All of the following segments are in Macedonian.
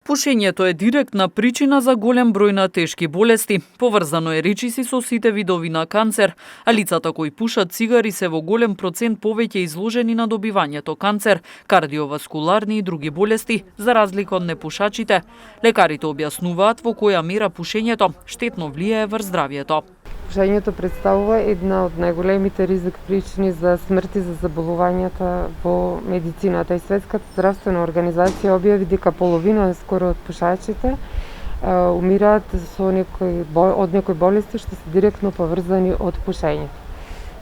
Пушењето е директна причина за голем број на тешки болести. Поврзано е речиси со сите видови на канцер, а лицата кои пушат цигари се во голем процент повеќе изложени на добивањето канцер, кардиоваскуларни и други болести, за разлика од непушачите. Лекарите објаснуваат во која мера пушењето штетно влијае врз здравјето. Пушењето представува една од најголемите ризик причини за смрт и за заболувањата во медицината, и Светската здравствена организација објави дека половина скоро од пушачите умираат од некои болести што се директно поврзани од пушењето.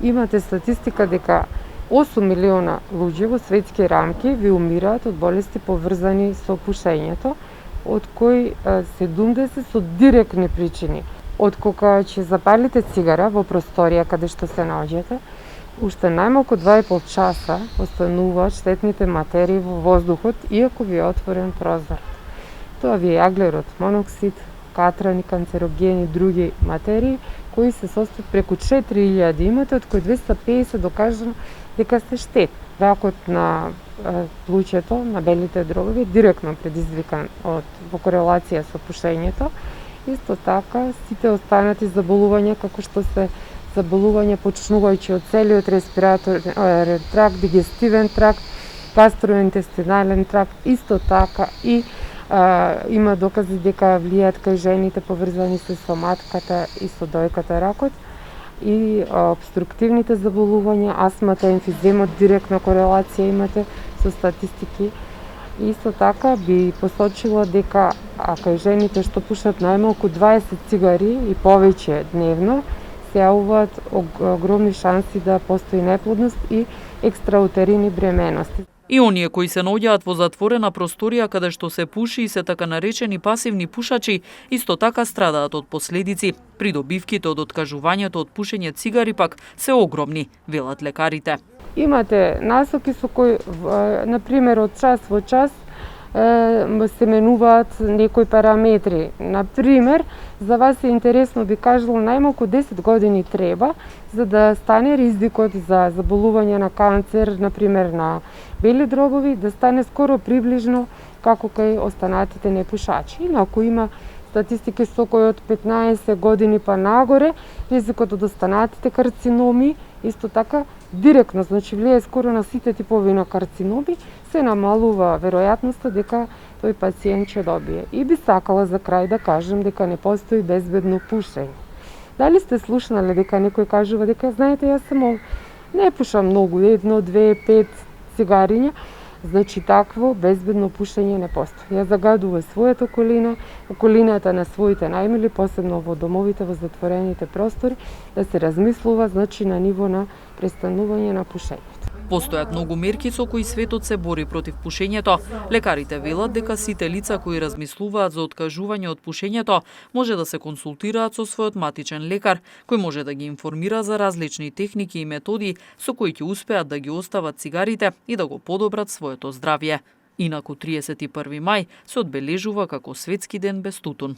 Имате статистика дека 8 милиона луѓе во светски рамки ви умираат од болести поврзани со пушењето, од кои 70 со директни причини. Од кога ќе запалите цигара во просторија каде што се наоѓате, уште најмалку 2,5 часа остануваат штетните материи во воздухот, иако ви е отворен прозор. Тоа ви е аглерод, моноксид, катрани, канцерогени, други материи, кои се состојат преку 4000 имате, од кои 250 докажано дека се штетни. Ракот на плуќето, на белите дробови, директно предизвикан во корелација со пушењето. Исто така, сите останати заболувања, како што се заболувања почнувајќи од целиот респираторен тракт, дигестивен тракт, гастроинтестинален тракт, исто така и има докази дека влијаат кај жените поврзани со матката и со дојката ракот, и обструктивните заболувања, астмата, емфиземот, директна корелација имате со статистики. Исто така би посочила дека кај жените што пушат најмалку 20 цигари и повеќе дневно, се јавуваат огромни шанси да постои неплодност и екстраутерини бременности. И оние кои се наоѓаат во затворена просторија каде што се пуши и се така наречени пасивни пушачи, исто така страдаат од последици. Придобивките од откажувањето од пушење цигари пак се огромни, велат лекарите. Имате насоки со кои, например, од час во час се менуваат некои параметри. Например, за вас е интересно, би кажала, најмалку 10 години треба за да стане ризикот за заболување на канцер, например на бели дробови, да стане скоро приближно како кај останатите непушачи. Инаку има статистики со кои од 15 години па нагоре ризикот од останатите карциноми исто така директно, значи влијае скоро на сите типови на карциноми, се намалува веројатноста дека тој пациент ќе добие. И би сакала за крај да кажем дека не постои безбедно пушење. Дали сте слушнале дека некој кажува дека знаете јас не пушам многу, 1, 2, 5 цигариња, значи такво безбедно пушење не постои. Ја загадува својата околина, околината на своите најмили, посебно во домовите, во затворените простори, да се размислува, значи на ниво на престанување на пушењето. Постојат многу мерки со кои светот се бори против пушењето. Лекарите велат дека сите лица кои размислуваат за откажување од пушењето може да се консултираат со својот матичен лекар, кој може да ги информира за различни техники и методи со кои ќе успеат да ги остават цигарите и да го подобрат своето здравје. Инаку 31 мај се одбележува како Светски ден без тутун.